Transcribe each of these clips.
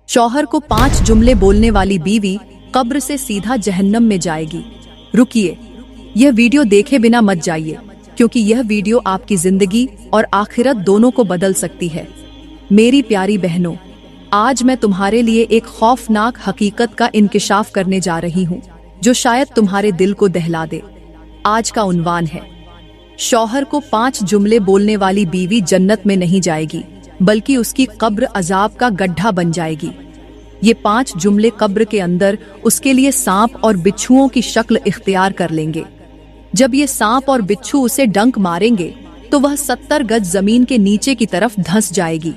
शौहर को 5 जुमले बोलने वाली बीवी कब्र से सीधा जहन्नम में जाएगी। रुकिए, यह वीडियो देखे बिना मत जाइए, क्योंकि यह वीडियो आपकी जिंदगी और आखिरत दोनों को बदल सकती है। मेरी प्यारी बहनों, आज मैं तुम्हारे लिए एक खौफनाक हकीकत का इंकिशाफ करने जा रही हूँ, जो शायद तुम्हारे दिल को दहला दे। आज का उन्वान है, शौहर को 5 जुमले बोलने वाली बीवी जन्नत में नहीं जाएगी, बल्कि उसकी कब्र अजाब का गड्ढा बन जाएगी। ये 5 जुमले कब्र के अंदर उसके लिए सांप और बिच्छुओं की शक्ल इख्तियार कर लेंगे। जब ये सांप और बिच्छू उसे डंक मारेंगे तो वह 70 गज जमीन के नीचे की तरफ धंस जाएगी।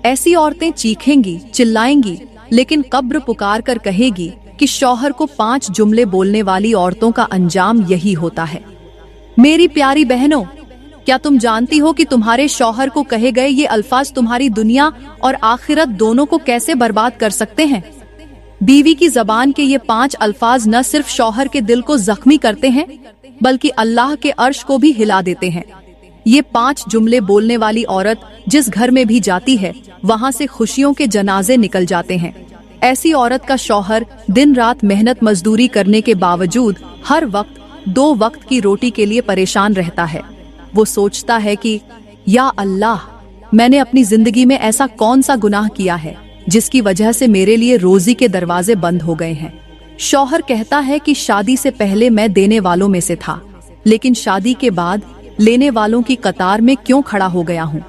ऐसी औरतें चीखेंगी, चिल्लाएंगी, लेकिन कब्र पुकार कर कहेगी कि शौहर को 5 जुमले बोलने वाली औरतों का अंजाम यही होता है। मेरी प्यारी बहनों, क्या तुम जानती हो कि तुम्हारे शौहर को कहे गए ये अल्फाज तुम्हारी दुनिया और आखिरत दोनों को कैसे बर्बाद कर सकते हैं? बीवी की जबान के ये 5 अल्फाज न सिर्फ शौहर के दिल को जख्मी करते हैं, बल्कि अल्लाह के अर्श को भी हिला देते हैं। ये 5 जुमले बोलने वाली औरत जिस घर में भी जाती है, वहाँ से खुशियों के जनाजे निकल जाते हैं। ऐसी औरत का शौहर दिन रात मेहनत मजदूरी करने के बावजूद हर वक्त 2 वक्त की रोटी के लिए परेशान रहता है। वो सोचता है कि या अल्लाह, मैंने अपनी जिंदगी में ऐसा कौन सा गुनाह किया है जिसकी वजह से मेरे लिए रोजी के दरवाजे बंद हो गए हैं। शौहर कहता है कि शादी से पहले मैं देने वालों में से था, लेकिन शादी के बाद लेने वालों की कतार में क्यों खड़ा हो गया हूँ।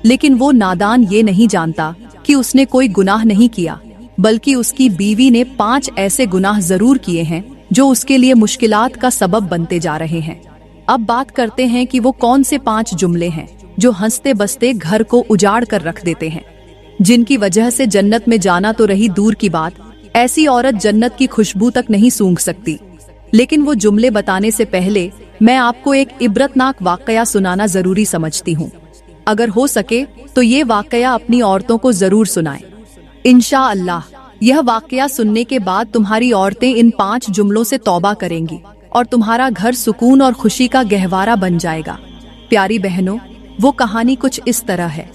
लेकिन वो नादान ये नहीं जानता कि उसने कोई गुनाह नहीं किया, बल्कि उसकी बीवी ने 5 ऐसे गुनाह जरूर किए हैं जो उसके लिए मुश्किलात का सबब बनते जा रहे हैं। अब बात करते हैं कि वो कौन से 5 जुमले हैं जो हंसते बसते घर को उजाड़ कर रख देते हैं, जिनकी वजह से जन्नत में जाना तो रही दूर की बात, ऐसी औरत जन्नत की खुशबू तक नहीं सूंघ सकती। लेकिन वो जुमले बताने से पहले मैं आपको एक इबरतनाक वाकया सुनाना जरूरी समझती हूँ। अगर हो सके तो ये वाकया अपनी औरतों को जरूर सुनाएं। इंशाअल्लाह यह वाकया सुनने के बाद तुम्हारी औरतें इन 5 जुमलों से तौबा करेंगी और तुम्हारा घर सुकून और खुशी का गहवारा बन जाएगा। प्यारी बहनों, वो कहानी कुछ इस तरह है।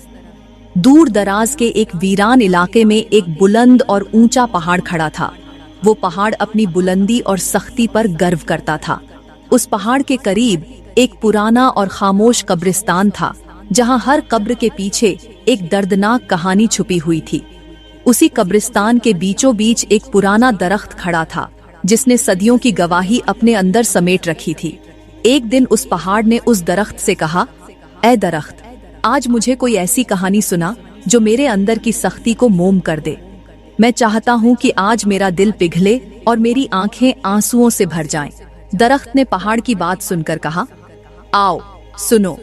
दूर दराज के एक वीरान इलाके में एक बुलंद और ऊंचा पहाड़ खड़ा था। वो पहाड़ अपनी बुलंदी और सख्ती पर गर्व करता था। उस पहाड़ के करीब एक पुराना और खामोश कब्रिस्तान था, जहां हर कब्र के पीछे एक दर्दनाक कहानी छुपी हुई थी। उसी कब्रिस्तान के बीचों बीच एक पुराना दरख्त खड़ा था, जिसने सदियों की गवाही अपने अंदर समेट रखी थी। एक दिन उस पहाड़ ने उस दरख्त से कहा, ऐ दरख्त, आज मुझे कोई ऐसी कहानी सुना जो मेरे अंदर की सख्ती को मोम कर दे। मैं चाहता हूँ कि आज मेरा दिल पिघले और मेरी आंखें आंसुओं से भर जाएं। दरख्त ने पहाड़ की बात सुनकर कहा, आओ सुनो,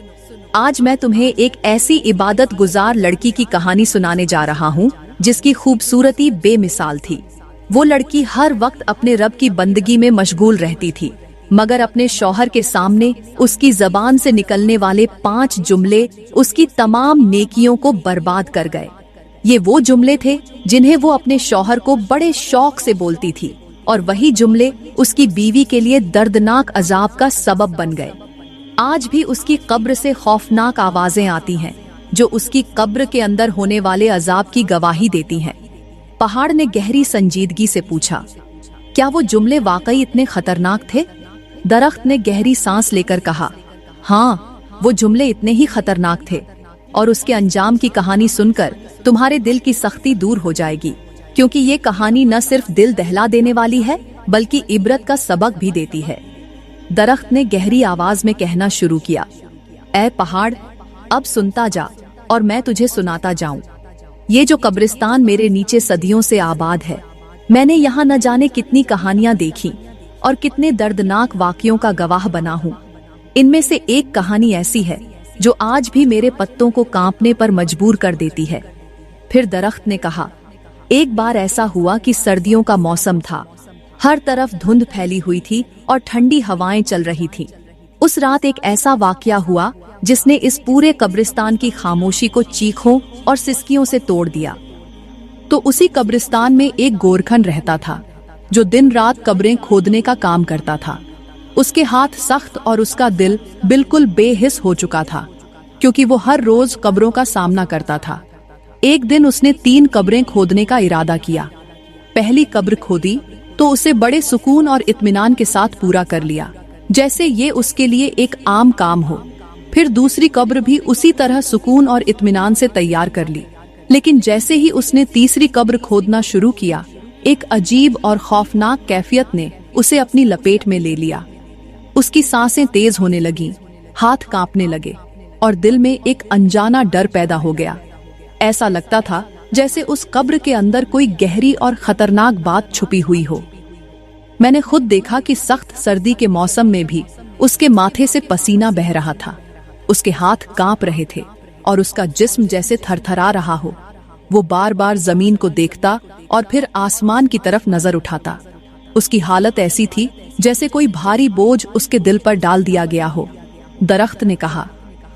आज मैं तुम्हें एक ऐसी इबादत गुजार लड़की की कहानी सुनाने जा रहा हूँ जिसकी खूबसूरती बेमिसाल थी। वो लड़की हर वक्त अपने रब की बंदगी में मशगूल रहती थी, मगर अपने शौहर के सामने उसकी जबान से निकलने वाले 5 जुमले उसकी तमाम नेकियों को बर्बाद कर गए। ये वो जुमले थे जिन्हें वो अपने शौहर को बड़े शौक से बोलती थी, और वही जुमले उसकी बीवी के लिए दर्दनाक अजाब का सबब बन गए। आज भी उसकी कब्र से खौफनाक आवाजें आती हैं, जो उसकी कब्र के अंदर होने वाले अजाब की गवाही देती हैं। पहाड़ ने गहरी संजीदगी से पूछा, क्या वो जुमले वाकई इतने खतरनाक थे? दरख्त ने गहरी सांस लेकर कहा, हाँ, वो जुमले इतने ही खतरनाक थे, और उसके अंजाम की कहानी सुनकर तुम्हारे दिल की सख्ती दूर हो जाएगी, क्योंकि ये कहानी न सिर्फ दिल दहला देने वाली है, बल्कि इबरत का सबक भी देती है। दरख्त ने गहरी आवाज में कहना शुरू किया, ऐ पहाड़, अब सुनता जा और मैं तुझे सुनाता जाऊं। ये जो कब्रिस्तान मेरे नीचे सदियों से आबाद है, मैंने यहाँ न जाने कितनी कहानियां देखी और कितने दर्दनाक वाक़ियों का गवाह बना हूँ। इनमें से एक कहानी ऐसी है जो आज भी मेरे पत्तों को कांपने पर मजबूर कर देती है। फिर दरख्त ने कहा, एक बार ऐसा हुआ कि सर्दियों का मौसम था। हर तरफ धुंध फैली हुई थी और ठंडी हवाएं चल रही थीं। उस रात एक ऐसा वाकया हुआ जिसने इस पूरे कब्रिस्तान की खामोशी को चीखों और सिसकियों से तोड़ दिया। तो उसी कब्रिस्तान में एक गोरखन रहता था, जो दिन रात कब्रें खोदने का काम करता था। उसके हाथ सख्त और उसका दिल बिल्कुल बेहिस हो चुका था, क्योंकि वो हर रोज कब्रों का सामना करता था। एक दिन उसने 3 कब्रें खोदने का इरादा किया। पहली कब्र खोदी तो उसे बड़े सुकून और इत्मीनान के साथ पूरा कर लिया, जैसे ये उसके लिए एक आम काम हो। फिर दूसरी कब्र भी उसी तरह सुकून और इत्मीनान से तैयार कर ली। लेकिन जैसे ही उसने तीसरी कब्र खोदना शुरू किया, एक अजीब और खौफनाक कैफियत ने उसे अपनी लपेट में ले लिया। उसकी सांसें तेज होने लगीं, हाथ कांपने लगे और दिल में एक अनजाना डर पैदा हो गया। ऐसा लगता था जैसे उस कब्र के अंदर कोई गहरी और खतरनाक बात छुपी हुई हो। मैंने खुद देखा कि सख्त सर्दी के मौसम में भी उसके माथे से पसीना बह रहा था, उसके हाथ कांप रहे थे और उसका जिस्म जैसे थरथरा रहा हो। वो बार बार जमीन को देखता और फिर आसमान की तरफ नजर उठाता। उसकी हालत ऐसी थी जैसे कोई भारी बोझ उसके दिल पर डाल दिया गया हो। दरख्त ने कहा,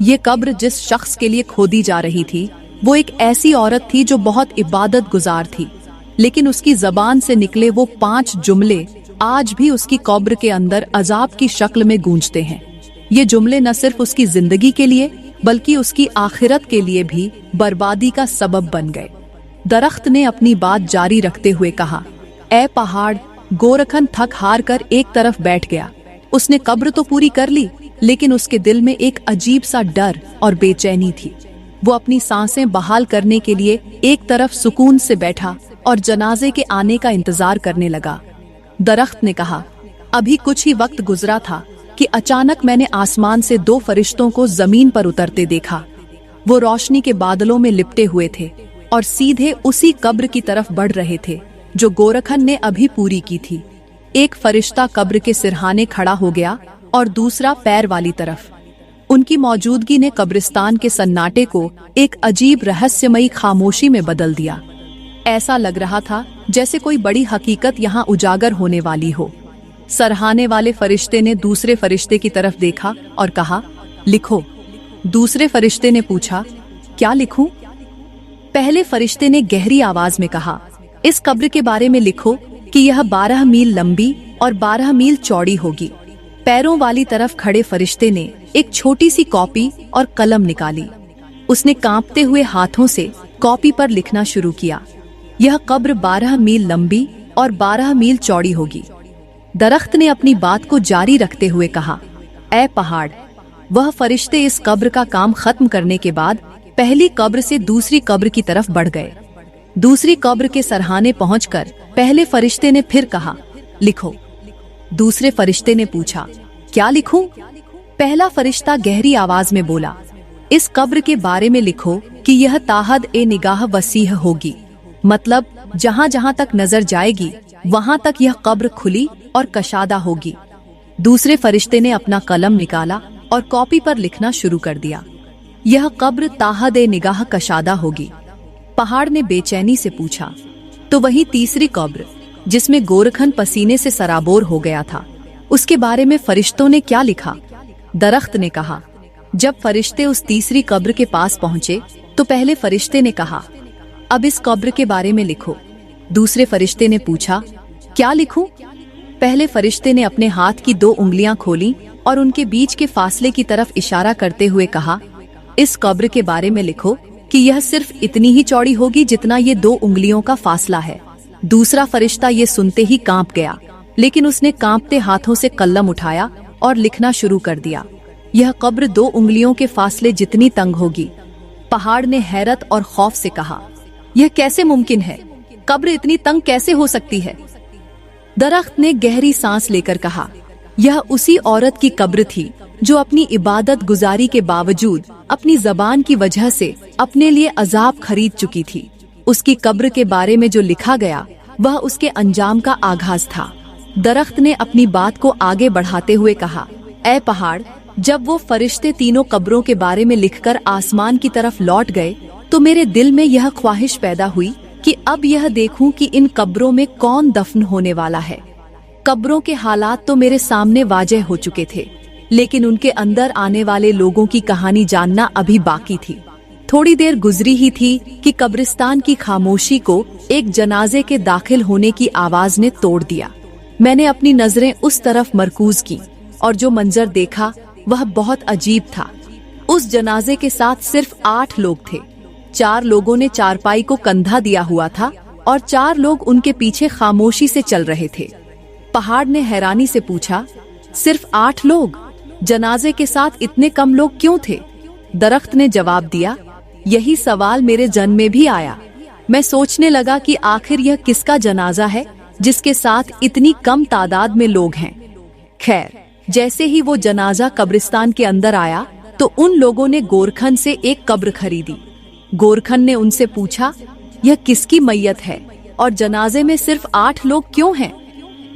ये कब्र जिस शख्स के लिए खोदी जा रही थी वो एक ऐसी औरत थी जो बहुत इबादत गुजार थी, लेकिन उसकी जबान से निकले वो 5 जुमले आज भी उसकी कब्र के अंदर अजाब की शक्ल में गूंजते हैं। ये जुमले न सिर्फ उसकी जिंदगी के लिए बल्कि उसकी आखिरत के लिए भी बर्बादी का सबब बन गए। दरख्त ने अपनी बात जारी रखते हुए कहा, ऐ पहाड़। गोरखन थक हार कर एक तरफ बैठ गया। उसने कब्र तो पूरी कर ली, लेकिन उसके दिल में एक अजीब सा डर और बेचैनी थी। वो अपनी सांसें बहाल करने के लिए एक तरफ सुकून से बैठा और जनाजे के आने का इंतजार करने लगा। दरख्त ने कहा, अभी कुछ ही वक्त गुजरा था कि अचानक मैंने आसमान से 2 फरिश्तों को जमीन पर उतरते देखा। वो रोशनी के बादलों में लिपटे हुए थे और सीधे उसी कब्र की तरफ बढ़ रहे थे जो गोरखन ने अभी पूरी की थी। एक फरिश्ता कब्र के सिरहाने खड़ा हो गया और दूसरा पैर वाली तरफ। उनकी मौजूदगी ने कब्रिस्तान के सन्नाटे को एक अजीब रहस्यमयी खामोशी में बदल दिया। ऐसा लग रहा था जैसे कोई बड़ी हकीकत यहाँ उजागर होने वाली हो। सरहाने वाले फरिश्ते ने दूसरे फरिश्ते की तरफ देखा और कहा, लिखो। दूसरे फरिश्ते ने पूछा, क्या लिखूं? पहले फरिश्ते ने गहरी आवाज में कहा, इस कब्र के बारे में लिखो कि यह 12 मील लंबी और 12 मील चौड़ी होगी। पैरों वाली तरफ खड़े फरिश्ते ने एक छोटी सी कॉपी और कलम निकाली। उसने कांपते हुए हाथों से कॉपी पर लिखना शुरू किया, यह कब्र 12 मील लंबी और 12 मील चौड़ी होगी। दरख्त ने अपनी बात को जारी रखते हुए कहा, ऐ पहाड़। वह फरिश्ते इस कब्र का काम खत्म करने के बाद पहली कब्र से दूसरी कब्र की तरफ बढ़ गए। दूसरी कब्र के सरहाने पहुंचकर पहले फरिश्ते ने फिर कहा, लिखो। दूसरे फरिश्ते ने पूछा, क्या लिखूं? पहला फरिश्ता गहरी आवाज में बोला, इस कब्र के बारे में लिखो कि यह ताहद ए निगाह वसीह होगी, मतलब जहां जहां तक नजर जाएगी वहां तक यह कब्र खुली और कशादा होगी। दूसरे फरिश्ते ने अपना कलम निकाला और कॉपी पर लिखना शुरू कर दिया, यह कब्र ताहद ए निगाह कशादा होगी। पहाड़ ने बेचैनी से पूछा, तो वही तीसरी कब्र जिसमें गोरखन पसीने से सराबोर हो गया था, उसके बारे में फरिश्तों ने क्या लिखा? दरख्त ने कहा, जब फरिश्ते उस तीसरी कब्र के पास पहुंचे तो पहले फरिश्ते ने कहा, अब इस कब्र के बारे में लिखो। दूसरे फरिश्ते ने पूछा, क्या लिखूं? पहले फरिश्ते ने अपने हाथ की 2 उंगलियां खोली और उनके बीच के फासले की तरफ इशारा करते हुए कहा, इस कब्र के बारे में लिखो कि यह सिर्फ इतनी ही चौड़ी होगी जितना ये 2 उंगलियों का फासला है। दूसरा फरिश्ता ये सुनते ही कांप गया, लेकिन उसने कांपते हाथों से कलम उठाया और लिखना शुरू कर दिया, यह कब्र 2 उंगलियों के फासले जितनी तंग होगी। पहाड़ ने हैरत और खौफ से कहा, यह कैसे मुमकिन है? कब्र इतनी तंग कैसे हो सकती है? दरख्त ने गहरी सांस लेकर कहा, यह उसी औरत की कब्र थी जो अपनी इबादत गुजारी के बावजूद अपनी जबान की वजह से अपने लिए अजाब खरीद चुकी थी। उसकी कब्र के बारे में जो लिखा गया वह उसके अंजाम का आगाज था। दरख्त ने अपनी बात को आगे बढ़ाते हुए कहा, ऐ पहाड़, जब वो फरिश्ते तीनों कब्रों के बारे में लिखकर आसमान की तरफ लौट गए तो मेरे दिल में यह ख्वाहिश पैदा हुई कि अब यह देखूं कि इन कब्रों में कौन दफन होने वाला है। कब्रों के हालात तो मेरे सामने वाज़ेह हो चुके थे, लेकिन उनके अंदर आने वाले लोगों की कहानी जानना अभी बाकी थी। थोड़ी देर गुजरी ही थी कि कब्रिस्तान की खामोशी को एक जनाजे के दाखिल होने की आवाज ने तोड़ दिया। मैंने अपनी नजरें उस तरफ मरकूज की और जो मंजर देखा वह बहुत अजीब था। उस जनाजे के साथ सिर्फ 8 लोग थे। 4 लोगों ने चारपाई को कंधा दिया हुआ था और 4 लोग उनके पीछे खामोशी से चल रहे थे। पहाड़ ने हैरानी से पूछा, सिर्फ 8 लोग? जनाजे के साथ इतने कम लोग क्यों थे? दरख्त ने जवाब दिया, यही सवाल मेरे जन में भी आया। मैं सोचने लगा कि आखिर यह किसका जनाजा है जिसके साथ इतनी कम तादाद में लोग हैं। खैर, जैसे ही वो जनाजा कब्रिस्तान के अंदर आया तो उन लोगों ने गोरखन से एक कब्र खरीदी। गोरखन ने उनसे पूछा, यह किसकी मैयत है और जनाजे में सिर्फ 8 लोग क्यों हैं?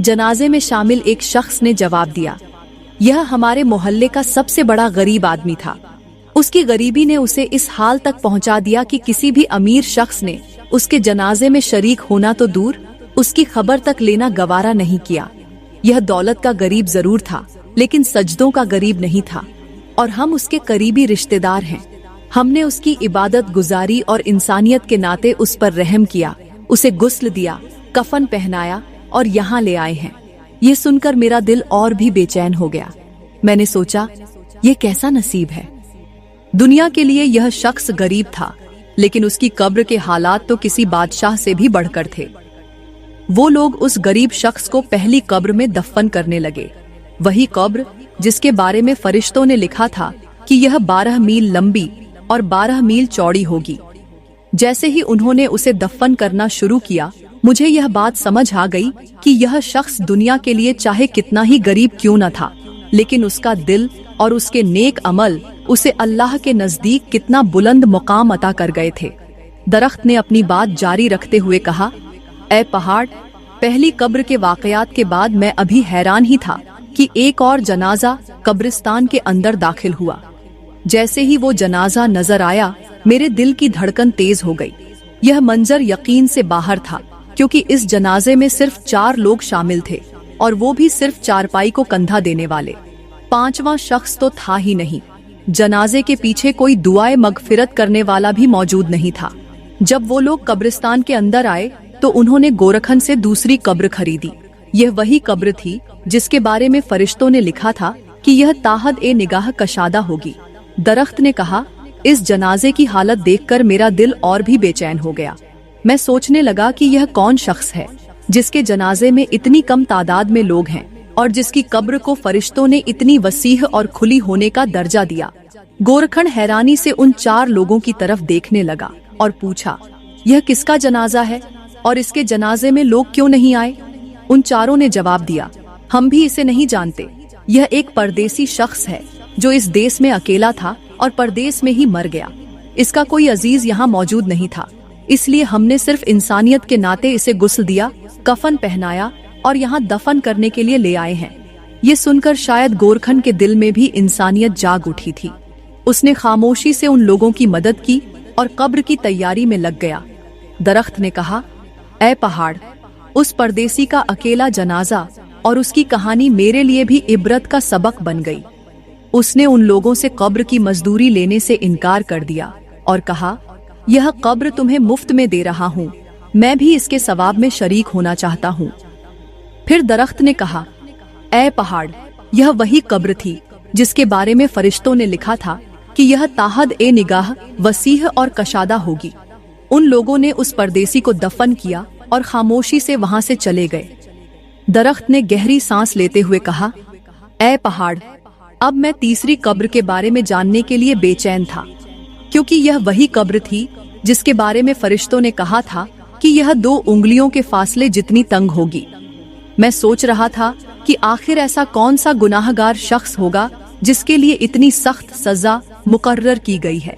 जनाजे में शामिल एक शख्स ने जवाब दिया, यह हमारे मोहल्ले का सबसे बड़ा गरीब आदमी था। उसकी गरीबी ने उसे इस हाल तक पहुंचा दिया कि किसी भी अमीर शख्स ने उसके जनाजे में शरीक होना तो दूर, उसकी खबर तक लेना गवारा नहीं किया। यह दौलत का गरीब जरूर था, लेकिन सजदों का गरीब नहीं था, और हम उसके करीबी रिश्तेदार हैं। हमने उसकी इबादत गुजारी और इंसानियत के नाते उस पर रहम किया, उसे गुस्ल दिया, कफन पहनाया और यहाँ ले आए हैं। ये सुनकर मेरा दिल और भी बेचैन हो गया। मैंने सोचा, ये कैसा नसीब है। दुनिया के लिए यह शख्स गरीब था, लेकिन उसकी कब्र के हालात तो किसी बादशाह से भी बढ़कर थे। वो लोग उस गरीब शख्स को पहली कब्र में दफन करने लगे, वही कब्र जिसके बारे में फरिश्तों ने लिखा था कि यह 12 मील लंबी और 12 मील चौड़ी होगी। जैसे ही उन्होंने उसे दफन करना शुरू किया, मुझे यह बात समझ आ गई कि यह शख्स दुनिया के लिए चाहे कितना ही गरीब क्यों न था, लेकिन उसका दिल और उसके नेक अमल उसे अल्लाह के नजदीक कितना बुलंद मुकाम अता कर गए थे। दरख्त ने अपनी बात जारी रखते हुए कहा, ऐ पहाड़, पहली कब्र के वाकयात के बाद मैं अभी हैरान ही था कि एक और जनाजा कब्रिस्तान के अंदर दाखिल हुआ। जैसे ही वो जनाजा नजर आया, मेरे दिल की धड़कन तेज हो गई। यह मंजर यकीन से बाहर था, क्योंकि इस जनाजे में सिर्फ 4 लोग शामिल थे, और वो भी सिर्फ चारपाई को कंधा देने वाले। 5वां शख्स तो था ही नहीं। जनाजे के पीछे कोई दुआए मगफिरत करने वाला भी मौजूद नहीं था। जब वो लोग कब्रिस्तान के अंदर आए तो उन्होंने गोरखन से दूसरी कब्र खरीदी। यह वही कब्र थी जिसके बारे में फरिश्तों ने लिखा था कि यह ताहद ए निगाह कशादा होगी। दरख्त ने कहा, इस जनाजे की हालत देखकर मेरा दिल और भी बेचैन हो गया। मैं सोचने लगा कि यह कौन शख्स है जिसके जनाजे में इतनी कम तादाद में लोग हैं और जिसकी कब्र को फरिश्तों ने इतनी वसीह और खुली होने का दर्जा दिया। गोरखन हैरानी से उन 4 लोगों की तरफ देखने लगा और पूछा, यह किसका जनाजा है और इसके जनाजे में लोग क्यों नहीं आए? उन 4 ने जवाब दिया, हम भी इसे नहीं जानते। यह एक परदेसी शख्स है जो इस देश में अकेला था और परदेश में ही मर गया। इसका कोई अजीज यहाँ मौजूद नहीं था, इसलिए हमने सिर्फ इंसानियत के नाते इसे गुस्ल दिया, कफन पहनाया और यहाँ दफन करने के लिए ले आए हैं। ये सुनकर शायद गोरखन के दिल में भी इंसानियत जाग उठी थी। उसने खामोशी से उन लोगों की मदद की और कब्र की तैयारी में लग गया। दरख्त ने कहा, ऐ पहाड़, उस परदेसी का अकेला जनाजा और उसकी कहानी मेरे लिए भी इबरत का सबक बन गई। उसने उन लोगों से कब्र की मजदूरी लेने से इनकार कर दिया और कहा, यह कब्र तुम्हें मुफ्त में दे रहा हूँ, मैं भी इसके सवाब में शरीक होना चाहता हूँ। फिर दरख्त ने कहा, ऐ पहाड़, यह वही कब्र थी जिसके बारे में फरिश्तों ने लिखा था कि यह ताहद ए निगाह वसीह और कशादा होगी। उन लोगों ने उस परदेसी को दफन किया और खामोशी से वहां से चले गए। दरख्त ने गहरी सांस लेते हुए कहा, ऐ पहाड़, अब मैं तीसरी कब्र के बारे में जानने के लिए बेचैन था, क्योंकि यह वही कब्र थी जिसके बारे में फरिश्तों ने कहा था कि यह 2 उंगलियों के फासले जितनी तंग होगी। मैं सोच रहा था कि आखिर ऐसा कौन सा गुनाहगार शख्स होगा जिसके लिए इतनी सख्त सजा मुकर्रर की गई है।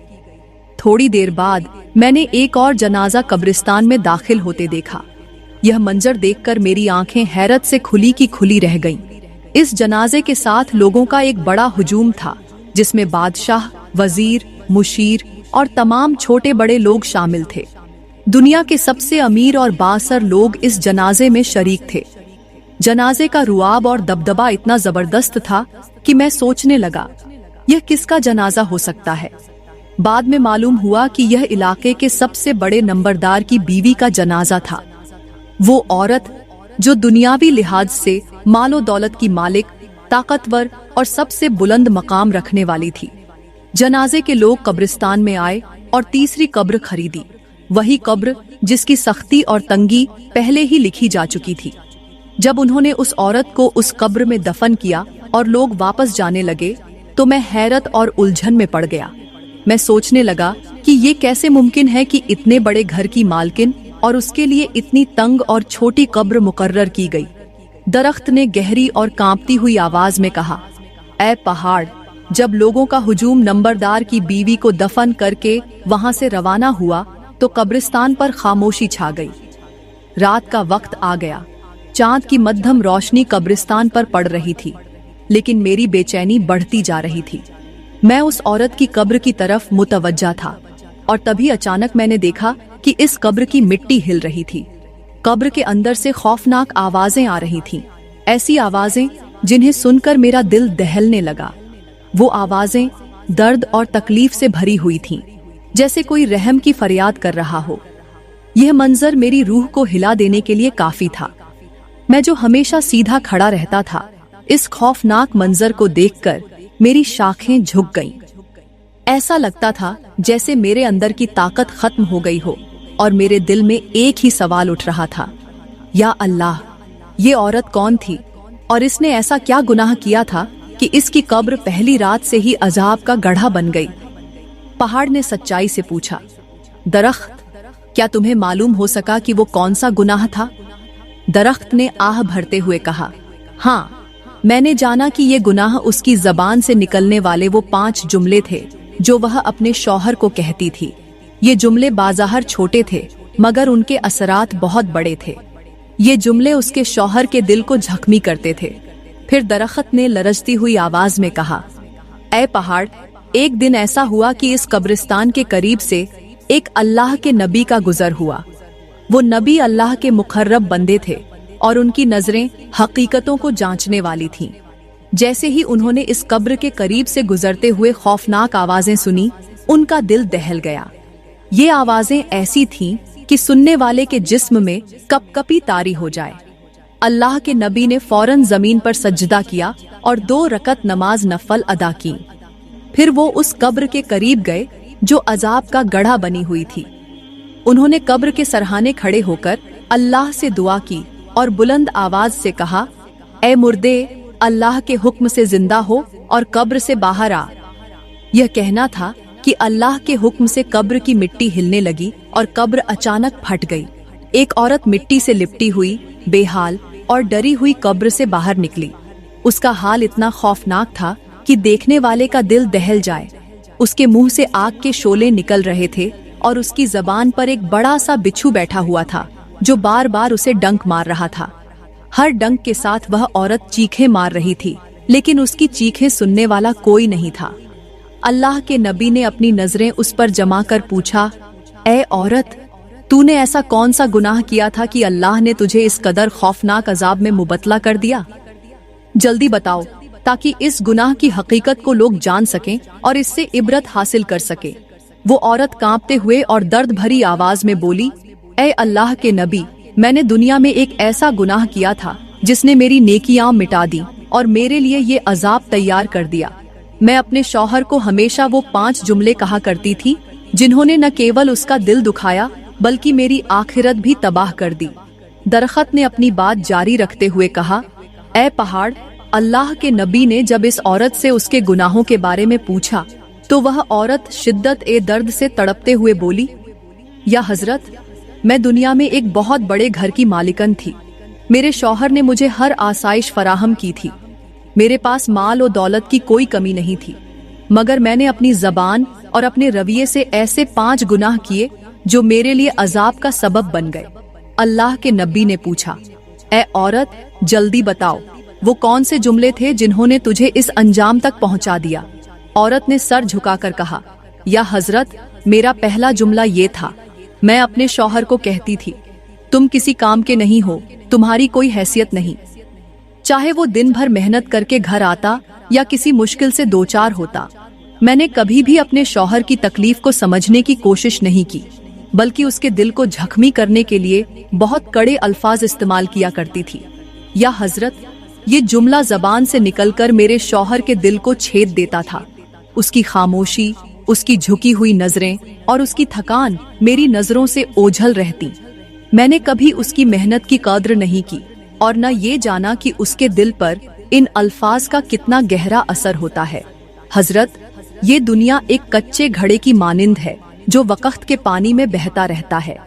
थोड़ी देर बाद मैंने एक और जनाजा कब्रिस्तान में दाखिल होते देखा। यह मंजर देखकर मेरी आंखें हैरत से खुली की खुली रह गईं। इस जनाजे के साथ लोगों का एक बड़ा हुजूम था, जिसमें बादशाह, वजीर, मुशीर और तमाम छोटे बड़े लोग शामिल थे। दुनिया के सबसे अमीर और बाअसर लोग इस जनाजे में शरीक थे। जनाजे का रुआब और दबदबा इतना जबरदस्त था कि मैं सोचने लगा, यह किसका जनाजा हो सकता है। बाद में मालूम हुआ कि यह इलाके के सबसे बड़े नंबरदार की बीवी का जनाजा था। वो औरत जो दुनियावी लिहाज से मालो दौलत की मालिक, ताकतवर और सबसे बुलंद मकाम रखने वाली थी। जनाजे के लोग कब्रिस्तान में आए और तीसरी कब्र खरीदी, वही कब्र जिसकी सख्ती और तंगी पहले ही लिखी जा चुकी थी। जब उन्होंने उस औरत को उस कब्र में दफन किया और लोग वापस जाने लगे तो मैं हैरत और उलझन में पड़ गया। मैं सोचने लगा कि ये कैसे मुमकिन है कि इतने बड़े घर की मालकिन और उसके लिए इतनी तंग और छोटी कब्र मुकर्रर की गई। दरख्त ने गहरी और कांपती हुई आवाज में कहा, ऐ पहाड़, जब लोगों का हुजूम नंबरदार की बीवी को दफन करके वहां से रवाना हुआ तो कब्रिस्तान पर खामोशी छा गई। रात का वक्त आ गया, चांद की मध्यम रोशनी कब्रिस्तान पर पड़ रही थी, लेकिन मेरी बेचैनी बढ़ती जा रही थी। मैं उस औरत की कब्र की तरफ मुतवज्जा था और तभी अचानक मैंने देखा कि इस कब्र की मिट्टी हिल रही थी। कब्र के अंदर से खौफनाक आवाजें आ रही थीं, ऐसी आवाजें जिन्हें सुनकर मेरा दिल दहलने लगा। वो आवाजें दर्द और तकलीफ से भरी हुई थीं, जैसे कोई रहम की फरियाद कर रहा हो। यह मंजर मेरी रूह को हिला देने के लिए काफी था। मैं जो हमेशा सीधा खड़ा रहता था, इस खौफनाक मंजर को देखकर मेरी शाखें झुक गईं। ऐसा लगता था जैसे मेरे अंदर की ताकत खत्म हो गई हो और मेरे दिल में एक ही सवाल उठ रहा था, या अल्लाह, ये औरत कौन थी और इसने ऐसा क्या गुनाह किया था कि इसकी कब्र पहली रात से ही अजाब का गड्ढा बन गई। पहाड़ ने सच्चाई से पूछा, दरख्त, क्या तुम्हें मालूम हो सका कि वो कौन सा गुनाह था? दरख्त ने आह भरते हुए कहा, हाँ, मैंने जाना कि ये गुनाह उसकी जबान से निकलने वाले वो 5 जुमले थे जो वह अपने शौहर को कहती थी। ये जुमले बाज़ाहिर छोटे थे मगर उनके असरात बहुत बड़े थे। ये जुमले उसके शौहर के दिल को जख्मी करते थे। फिर दरख्त ने लरजती हुई आवाज में कहा, ऐ पहाड़, एक दिन ऐसा हुआ कि इस कब्रिस्तान के करीब से एक अल्लाह के नबी का गुजर हुआ। वो नबी अल्लाह के मुकर्रब बंदे थे और उनकी नजरें हकीकतों को जांचने वाली थीं। जैसे ही उन्होंने इस कब्र के करीब से गुजरते हुए खौफनाक आवाजें सुनी, उनका दिल दहल गया। ये आवाजें ऐसी थीं कि सुनने वाले के जिस्म में कपकपी तारी हो जाए। अल्लाह के नबी ने फौरन जमीन पर सजदा किया और 2 रकत नमाज नफल अदा की। फिर वो उस कब्र के करीब गए जो अजाब का गड्ढा बनी हुई थी। उन्होंने कब्र के सरहाने खड़े होकर अल्लाह से दुआ की और बुलंद आवाज से कहा, ऐ मुर्दे, अल्लाह के हुक्म से जिंदा हो और कब्र से बाहर आ। यह कहना था कि अल्लाह के हुक्म से कब्र की मिट्टी हिलने लगी और कब्र अचानक फट गई। एक औरत मिट्टी से लिपटी हुई, बेहाल और डरी हुई कब्र से बाहर निकली। उसका हाल इतना खौफनाक था कि देखने वाले का दिल दहल जाए। उसके मुंह से आग के शोले निकल रहे थे और उसकी जबान पर एक बड़ा सा बिच्छू बैठा हुआ था जो बार बार उसे डंक मार रहा था। हर डंक के साथ वह औरत चीखें मार रही थी, लेकिन उसकी चीखें सुनने वाला कोई नहीं था। अल्लाह के नबी ने अपनी नजरें उस पर जमा कर पूछा, ऐ औरत, तूने ऐसा कौन सा गुनाह किया था कि अल्लाह ने तुझे इस कदर खौफनाक अजाब में मुबतला कर दिया? जल्दी बताओ ताकि इस गुनाह की हकीकत को लोग जान सकें और इससे इबरत हासिल कर सके। वो औरत कांपते हुए और दर्द भरी आवाज में बोली, ऐ अल्लाह के नबी, मैंने दुनिया में एक ऐसा गुनाह किया था जिसने मेरी नेकियां मिटा दी और मेरे लिए ये अजाब तैयार कर दिया। मैं अपने शौहर को हमेशा वो 5 जुमले कहा करती थी जिन्होंने न केवल उसका दिल दुखाया बल्कि मेरी आखिरत भी तबाह कर दी। दरख्त ने अपनी बात जारी रखते हुए कहा, ऐ पहाड़, अल्लाह के नबी ने जब इस औरत से उसके गुनाहों के बारे में पूछा तो वह औरत शिद्दत ए दर्द से तड़पते हुए बोली, या हजरत, मैं दुनिया में एक बहुत बड़े घर की मालिकन थी। मेरे शौहर ने मुझे हर आसाइश फराहम की थी। मेरे पास माल और दौलत की कोई कमी नहीं थी, मगर मैंने अपनी जबान और अपने रवैये से ऐसे 5 गुनाह किए जो मेरे लिए अजाब का सबब बन गए। अल्लाह के नबी ने पूछा, ऐ औरत, जल्दी बताओ वो कौन से जुमले थे जिन्होंने तुझे इस अंजाम तक पहुंचा दिया? औरत ने सर झुकाकर कहा, या हजरत, मेरा पहला जुमला ये था, मैं अपने शौहर को कहती थी, तुम किसी काम के नहीं हो, तुम्हारी कोई हैसियत नहीं। चाहे वो दिन भर मेहनत करके घर आता या किसी मुश्किल से 2-4 होता, मैंने कभी भी अपने शौहर की तकलीफ को समझने की कोशिश नहीं की, बल्कि उसके दिल को जख्मी करने के लिए बहुत कड़े अल्फाज इस्तेमाल किया करती थी। या हजरत, ये जुमला जबान से निकलकर मेरे शौहर के दिल को छेद देता था। उसकी खामोशी, उसकी झुकी हुई नजरें और उसकी थकान मेरी नजरों से ओझल रहती। मैंने कभी उसकी मेहनत की कद्र नहीं की और न ये जाना कि उसके दिल पर इन अल्फाज का कितना गहरा असर होता है। हजरत, ये दुनिया एक कच्चे घड़े की मानिंद है जो वक्त के पानी में बहता रहता है।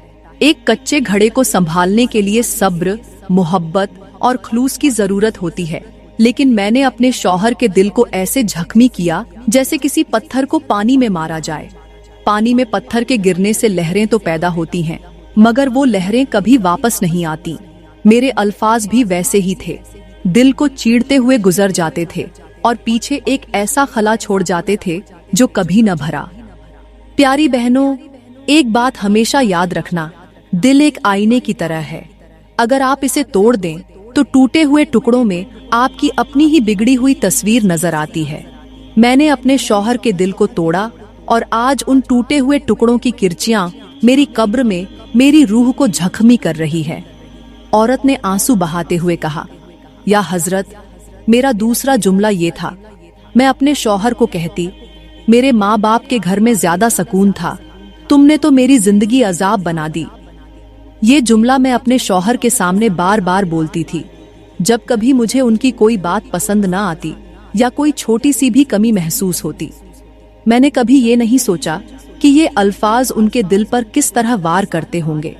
एक कच्चे घड़े को संभालने के लिए सब्र, मोहब्बत और खलूस की जरूरत होती है, लेकिन मैंने अपने शौहर के दिल को ऐसे जख्मी किया जैसे किसी पत्थर को पानी में मारा जाए। पानी में पत्थर के गिरने से लहरें तो पैदा होती हैं, मगर वो लहरें कभी वापस नहीं आती। मेरे अल्फाज भी वैसे ही थे, दिल को चीरते हुए गुजर जाते थे और पीछे एक ऐसा खला छोड़ जाते थे जो कभी न भरा। प्यारी बहनों, एक बात हमेशा याद रखना, दिल एक आईने की तरह है। अगर आप इसे तोड़ दें तो टूटे हुए टुकड़ों में आपकी अपनी ही बिगड़ी हुई तस्वीर नजर आती है। मैंने अपने शौहर के दिल को तोड़ा और आज उन टूटे हुए टुकड़ों की किरचियां मेरी कब्र में मेरी रूह को जख्मी कर रही है। औरत ने आंसू बहाते हुए कहा, या हजरत, मेरा दूसरा जुमला ये था। मैं अपने शौहर को कहती, मेरे माँ बाप के घर में ज्यादा सुकून था, तुमने तो मेरी जिंदगी अजाब बना दी। ये जुमला मैं अपने शौहर के सामने बार बार बोलती थी जब कभी मुझे उनकी कोई बात पसंद न आती या कोई छोटी सी भी कमी महसूस होती। मैंने कभी ये नहीं सोचा कि ये अल्फाज उनके दिल पर किस तरह वार करते होंगे।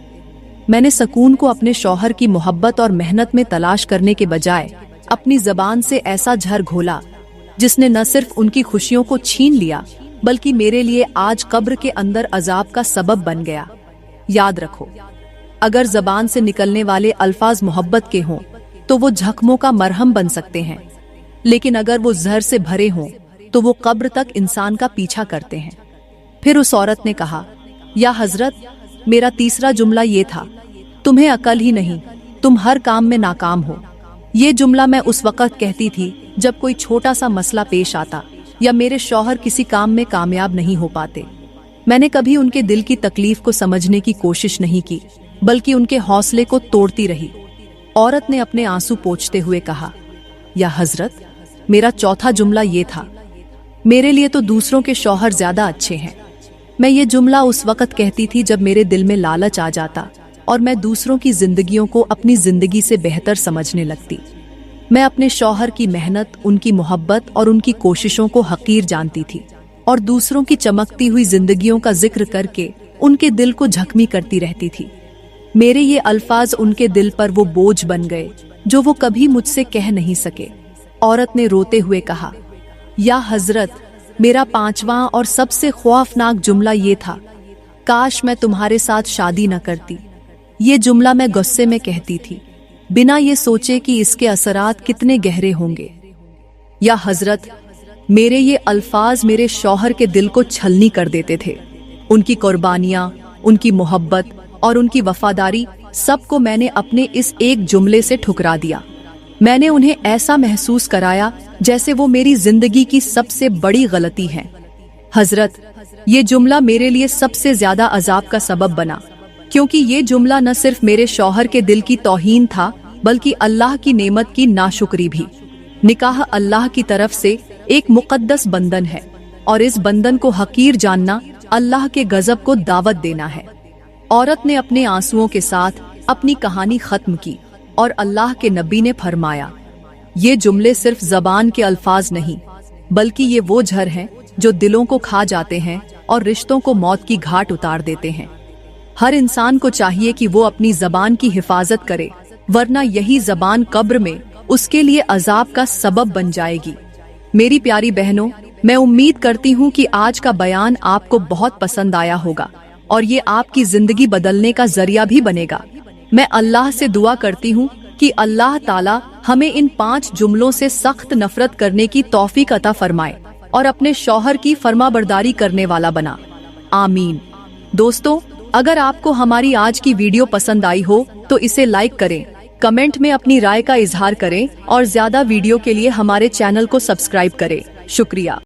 मैंने सुकून को अपने शौहर की मोहब्बत और मेहनत में तलाश करने के बजाय अपनी जबान से ऐसा झर घोला जिसने न सिर्फ उनकी खुशियों को छीन लिया बल्कि मेरे लिए आज कब्र के अंदर अजाब का सबब बन गया। याद रखो, अगर जबान से निकलने वाले अल्फाज मोहब्बत के हों तो वो जख्मों का मरहम बन सकते हैं, लेकिन अगर वो जहर से भरे हों तो वो कब्र तक इंसान का पीछा करते हैं। फिर उस औरत ने कहा, या हजरत, मेरा तीसरा जुमला ये था, तुम्हें अकल ही नहीं, तुम हर काम में नाकाम हो। ये जुमला मैं उस वक्त कहती थी जब कोई छोटा सा मसला पेश आता या मेरे शौहर किसी काम में कामयाब नहीं हो पाते। मैंने कभी उनके दिल की तकलीफ को समझने की कोशिश नहीं की, बल्कि उनके हौसले को तोड़ती रही। औरत ने अपने आंसू पोंछते हुए कहा, या हजरत, मेरा चौथा जुमला ये था, मेरे लिए तो दूसरों के शौहर ज्यादा अच्छे हैं। मैं ये जुमला उस वक्त कहती थी जब मेरे दिल में लालच आ जाता और मैं दूसरों की जिंदगियों को अपनी जिंदगी से बेहतर समझने लगती। मैं अपने शौहर की मेहनत, उनकी मोहब्बत और उनकी कोशिशों को हकीर जानती थी और दूसरों की चमकती हुई जिंदगियों का जिक्र करके उनके दिल को जख्मी करती रहती थी। मेरे ये अल्फाज उनके दिल पर वो बोझ बन गए जो वो कभी मुझसे कह नहीं सके। औरत ने रोते हुए कहा, या हजरत, मेरा पांचवा और सबसे खौफनाक जुमला ये था, काश मैं तुम्हारे साथ शादी न करती। ये जुमला मैं गुस्से में कहती थी, बिना ये सोचे कि इसके असरात कितने गहरे होंगे। या हजरत, मेरे ये अल्फाज मेरे शौहर के दिल को छलनी कर देते थे। उनकी कुर्बानियां, उनकी मोहब्बत और उनकी वफादारी, सबको मैंने अपने इस एक जुमले से ठुकरा दिया। मैंने उन्हें ऐसा महसूस कराया जैसे वो मेरी जिंदगी की सबसे बड़ी गलती है। हजरत, ये जुमला मेरे लिए सबसे ज्यादा अजाब का सबब बना, क्योंकि ये जुमला न सिर्फ मेरे शौहर के दिल की तौहीन था बल्कि अल्लाह की नेमत की नाशुक्री भी। निकाह अल्लाह की तरफ से एक मुकद्दस बंधन है और इस बंधन को हकीर जानना अल्लाह के गजब को दावत देना है। औरत ने अपने आंसुओं के साथ अपनी कहानी खत्म की और अल्लाह के नबी ने फरमाया, ये जुमले सिर्फ जबान के अल्फाज नहीं बल्कि ये वो झर हैं जो दिलों को खा जाते हैं और रिश्तों को मौत की घाट उतार देते हैं। हर इंसान को चाहिए कि वो अपनी जबान की हिफाजत करे, वरना यही जबान कब्र में उसके लिए अजाब का सबब बन जाएगी। मेरी प्यारी बहनों, मैं उम्मीद करती हूँ कि आज का बयान आपको बहुत पसंद आया होगा और ये आपकी जिंदगी बदलने का जरिया भी बनेगा। मैं अल्लाह से दुआ करती हूँ कि अल्लाह ताला हमें इन 5 जुमलों से सख्त नफरत करने की तौफीक अता फरमाए और अपने शौहर की फरमाबरदारी करने वाला बना। आमीन। दोस्तों, अगर आपको हमारी आज की वीडियो पसंद आई हो तो इसे लाइक करें, कमेंट में अपनी राय का इजहार करें और ज्यादा वीडियो के लिए हमारे चैनल को सब्सक्राइब करें। शुक्रिया।